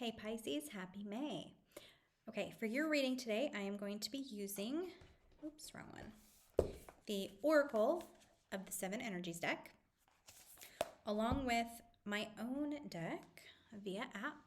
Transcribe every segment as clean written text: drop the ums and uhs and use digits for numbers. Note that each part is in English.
Hey Pisces, happy May. Okay, for your reading today, I am going to be using, wrong one, the Oracle of the Seven Energies deck, along with my own deck via app,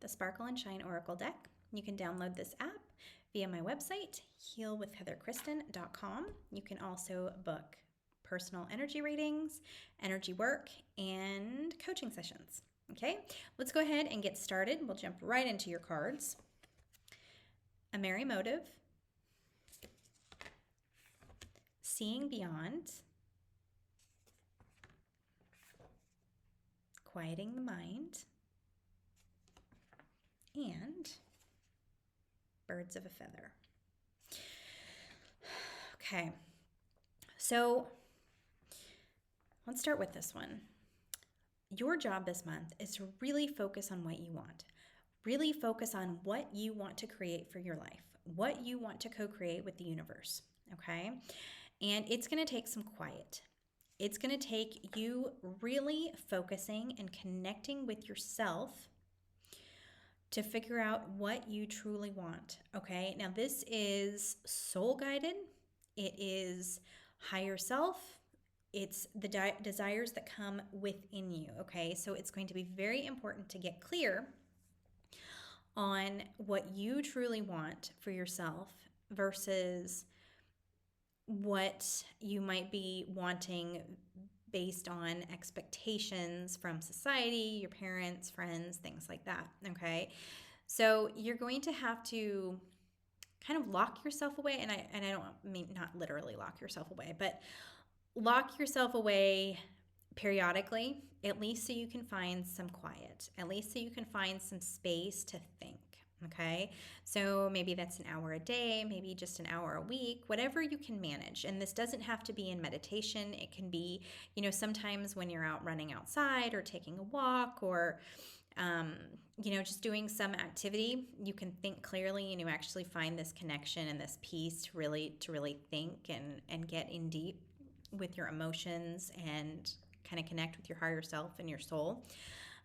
the Sparkle and Shine Oracle deck. You can download this app via my website, healwithheatherkristen.com. You can also book personal energy readings, energy work, and coaching sessions. Okay, let's go ahead and get started. We'll jump right into your cards. A Merry Motive, Seeing Beyond, Quieting the Mind, and Birds of a Feather. Okay, so let's start with this one. Your job this month is to really focus on what you want. Really focus on what you want to create for your life, what you want to co-create with the universe, okay? And it's going to take some quiet. It's going to take you really focusing and connecting with yourself to figure out what you truly want, okay? Now, this is soul guided. It is higher self. It's the desires that come within you, okay? So it's going to be very important to get clear on what you truly want for yourself versus what you might be wanting based on expectations from society, your parents, friends, things like that, okay? So you're going to have to kind of lock yourself away, and I don't mean not literally lock yourself away, but lock yourself away periodically, at least so you can find some quiet, at least so you can find some space to think, okay? So maybe that's an hour a day, maybe just an hour a week, whatever you can manage. And this doesn't have to be in meditation. It can be, sometimes when you're out running outside or taking a walk or just doing some activity, you can think clearly and you actually find this connection and this peace to really think and get in deep with your emotions and kind of connect with your higher self and your soul.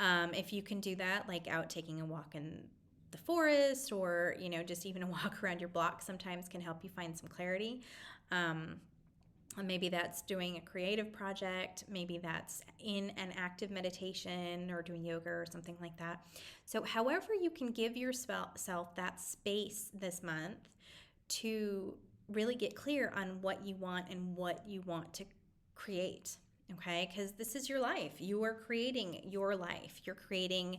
If you can do that, like out taking a walk in the forest or, just even a walk around your block sometimes can help you find some clarity. Maybe that's doing a creative project. Maybe that's in an active meditation or doing yoga or something like that. So however you can give yourself that space this month to really get clear on what you want and what you want to create, okay? Because this is your life. You are creating your life. You're creating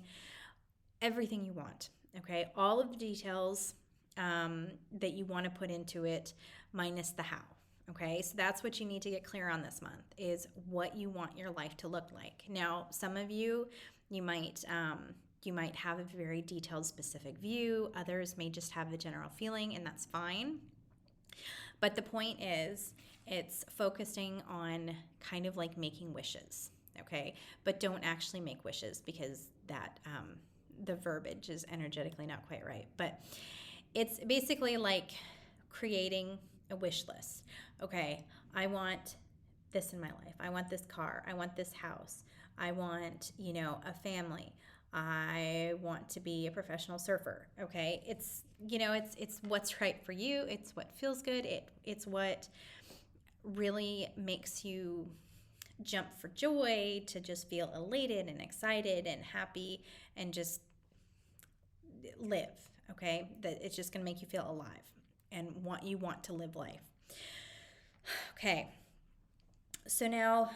everything you want, okay? All of the details that you want to put into it minus the how, okay? So that's what you need to get clear on this month is what you want your life to look like. Now, some of you might have a very detailed, specific view. Others may just have the general feeling, and that's fine. But the point is, it's focusing on kind of like making wishes, okay? But don't actually make wishes because that the verbiage is energetically not quite right. But it's basically like creating a wish list. Okay, I want this in my life. I want this car. I want this house. I want, a family. I want to be a professional surfer. Okay, it's what's right for you. It's what feels good. It's what really makes you jump for joy, to just feel elated and excited and happy and just live. Okay, that it's just going to make you feel alive and you want to live life. Okay, so now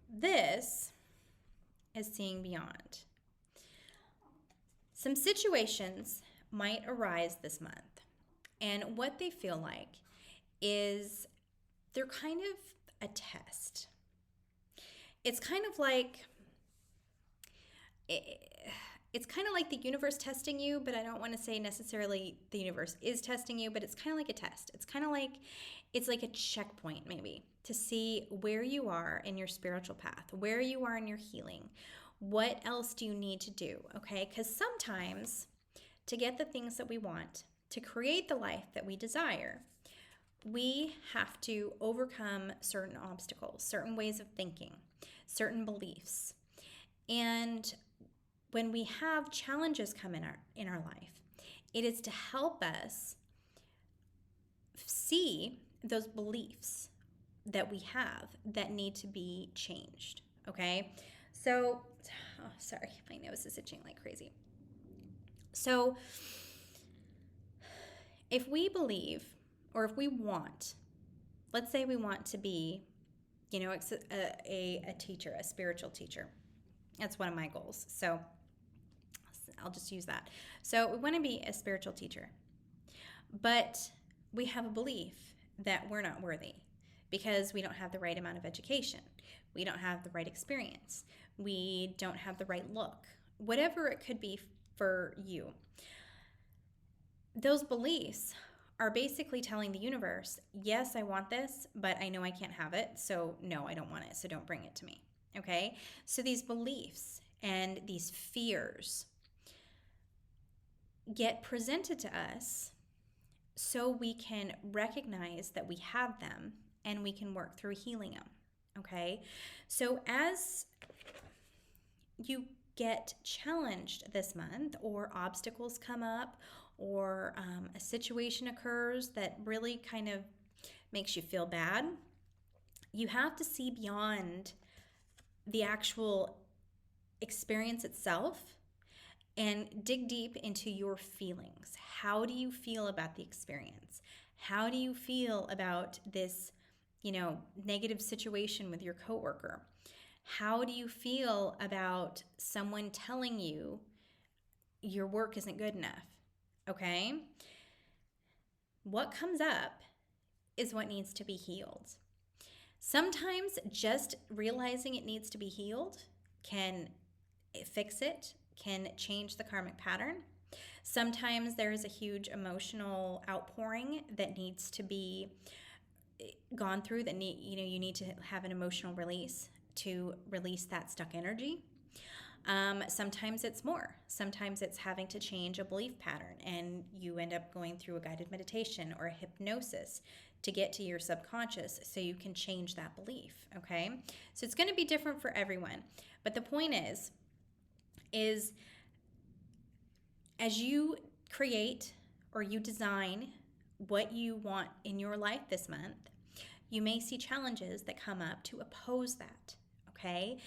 this is seeing beyond. Some situations might arise this month, and what they feel like is they're kind of a test. It's kind of like the universe testing you, but I don't want to say necessarily the universe is testing you, but it's kind of like a test. It's like a checkpoint maybe to see where you are in your spiritual path, where you are in your healing. What else do you need to do, okay? Because sometimes to get the things that we want, to create the life that we desire, we have to overcome certain obstacles, certain ways of thinking, certain beliefs. And when we have challenges come in our life, it is to help us see those beliefs that we have that need to be changed. Okay? So, oh, sorry, my nose is itching like crazy. So, if we believe or if we want, let's say we want to be, a teacher, a spiritual teacher. That's one of my goals. So, I'll just use that. So, we want to be a spiritual teacher, but we have a belief that we're not worthy because we don't have the right amount of education. We don't have the right experience. We don't have the right look. Whatever it could be for you. Those beliefs are basically telling the universe, yes, I want this, but I know I can't have it. So, no, I don't want it. So, don't bring it to me. Okay? So, these beliefs and these fears get presented to us so we can recognize that we have them and we can work through healing them. Okay? So, as you get challenged this month, or obstacles come up, or a situation occurs that really kind of makes you feel bad, you have to see beyond the actual experience itself and dig deep into your feelings. How do you feel about the experience? How do you feel about this, negative situation with your coworker? How do you feel about someone telling you your work isn't good enough? Okay? What comes up is what needs to be healed. Sometimes just realizing it needs to be healed can fix it, can change the karmic pattern. Sometimes there is a huge emotional outpouring that needs to be gone through, that you need to have an emotional release to release that stuck energy. Sometimes it's more. Sometimes it's having to change a belief pattern, and you end up going through a guided meditation or a hypnosis to get to your subconscious so you can change that belief. Okay? So it's going to be different for everyone. But the point is as you create or you design what you want in your life this month, you may see challenges that come up to oppose that. Okay?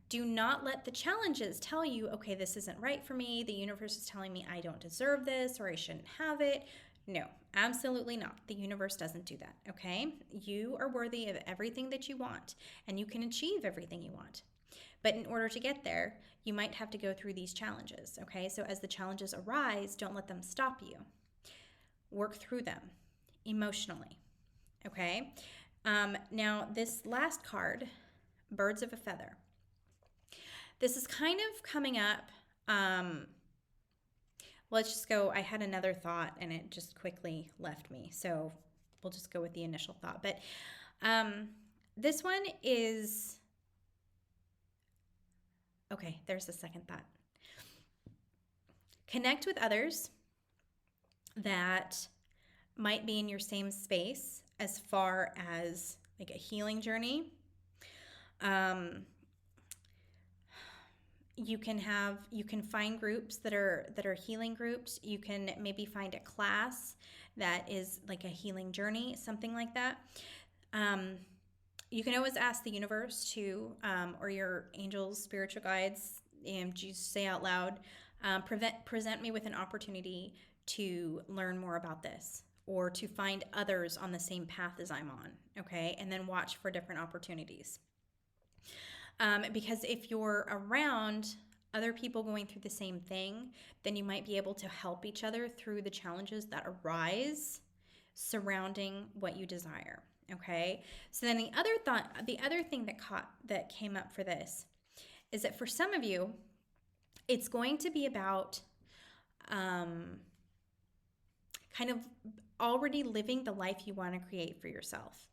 Do not let the challenges tell you, okay, this isn't right for me. The universe is telling me I don't deserve this or I shouldn't have it. No, absolutely not. The universe doesn't do that, okay? You are worthy of everything that you want, and you can achieve everything you want. But in order to get there, you might have to go through these challenges, okay? So as the challenges arise, don't let them stop you. Work through them emotionally, okay? Now, this last card, Birds of a Feather. This is kind of coming up. Let's just go. I had another thought and it just quickly left me. So we'll just go with the initial thought. But this one is, okay, there's a second thought. Connect with others that might be in your same space as far as like a healing journey. You can find groups that are healing groups. You can maybe find a class that is like a healing journey, something like that. You can always ask the universe to, or your angels, spiritual guides, and just say out loud, present me with an opportunity to learn more about this, or to find others on the same path as I'm on, okay? And then watch for different opportunities. Because if you're around other people going through the same thing, then you might be able to help each other through the challenges that arise surrounding what you desire. Okay. So then the other thing that came up for this is that for some of you, it's going to be about kind of already living the life you want to create for yourself.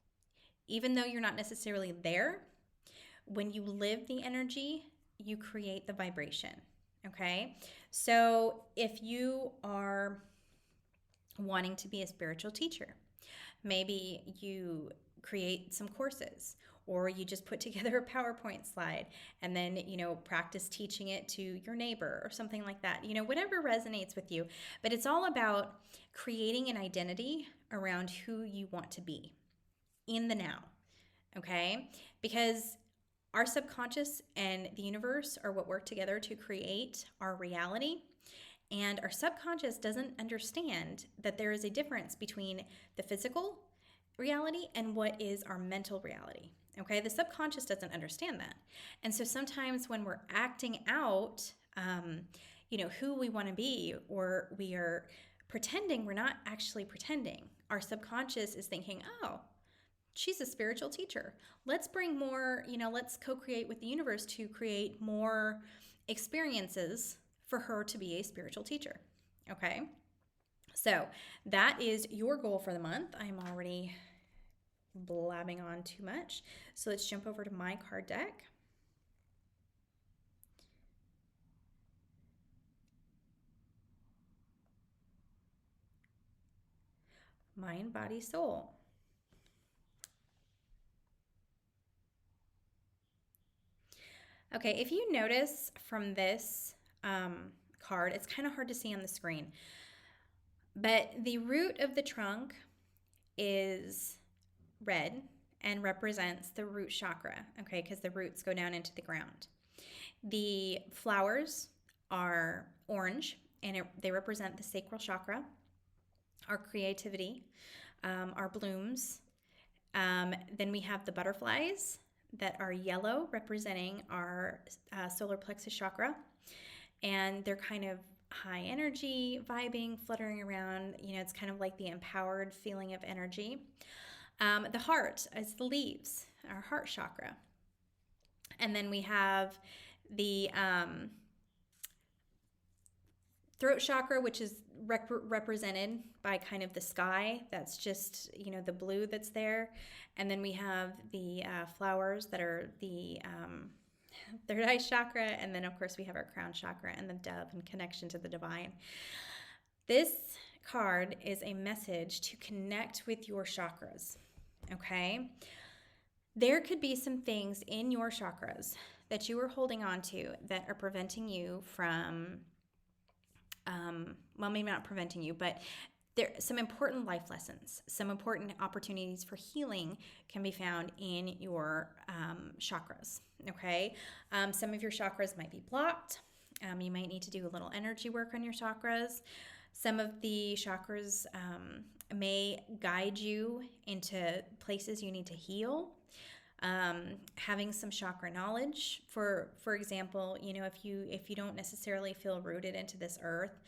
Even though you're not necessarily there, when you live the energy, you create the vibration, okay? So if you are wanting to be a spiritual teacher, maybe you create some courses, or you just put together a PowerPoint slide and then, practice teaching it to your neighbor or something like that. Whatever resonates with you. But it's all about creating an identity around who you want to be in the now, okay? Because our subconscious and the universe are what work together to create our reality. And our subconscious doesn't understand that there is a difference between the physical reality and what is our mental reality. Okay, the subconscious doesn't understand that. And so sometimes when we're acting out, who we want to be, or we are pretending, we're not actually pretending. Our subconscious is thinking, oh, she's a spiritual teacher. Let's bring more, let's co-create with the universe to create more experiences for her to be a spiritual teacher. Okay? So that is your goal for the month. I'm already blabbing on too much. So let's jump over to my card deck. Mind, body, soul. Okay, if you notice from this card, it's kind of hard to see on the screen, but the root of the trunk is red and represents the root chakra, okay, because the roots go down into the ground. The flowers are orange and they represent the sacral chakra, our creativity, our blooms. Then we have the butterflies that are yellow, representing our solar plexus chakra. And they're kind of high energy, vibing, fluttering around. It's kind of like the empowered feeling of energy. The heart is the leaves, our heart chakra. And then we have the throat chakra, which is represented by kind of the sky. That's just, the blue that's there. And then we have the flowers that are the third eye chakra. And then, of course, we have our crown chakra and the dove and connection to the divine. This card is a message to connect with your chakras, okay? There could be some things in your chakras that you are holding on to that are preventing you from, maybe not preventing you, but there some important life lessons, some important opportunities for healing can be found in your chakras, okay? Some of your chakras might be blocked. You might need to do a little energy work on your chakras. Some of the chakras may guide you into places you need to heal. Having some chakra knowledge, for example, if you don't necessarily feel rooted into this earth,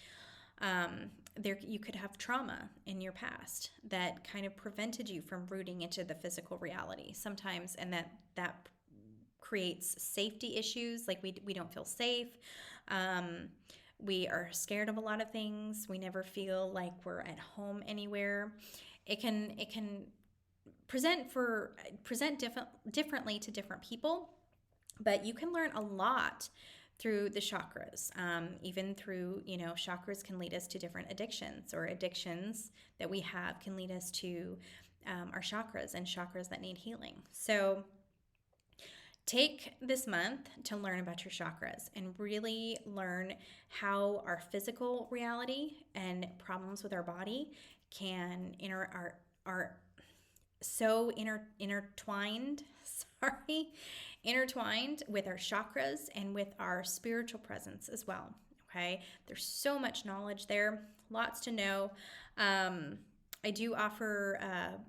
you could have trauma in your past that kind of prevented you from rooting into the physical reality sometimes, and that creates safety issues. Like we don't feel safe. We are scared of a lot of things. We never feel like we're at home anywhere. It can present differently to different people, but you can learn a lot through the chakras. Even through, chakras can lead us to different addictions, or addictions that we have can lead us to our chakras and chakras that need healing. So take this month to learn about your chakras and really learn how our physical reality and problems with our body can are so intertwined with our chakras and with our spiritual presence as well. Okay, there's so much knowledge there, lots to know. I do offer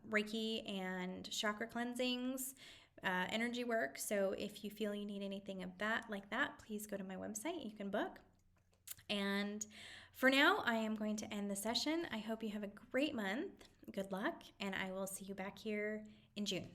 Reiki and chakra cleansings, energy work. So if you feel you need anything of that, please go to my website. You can book. And for now, I am going to end the session. I hope you have a great month. Good luck, and I will see you back here in June.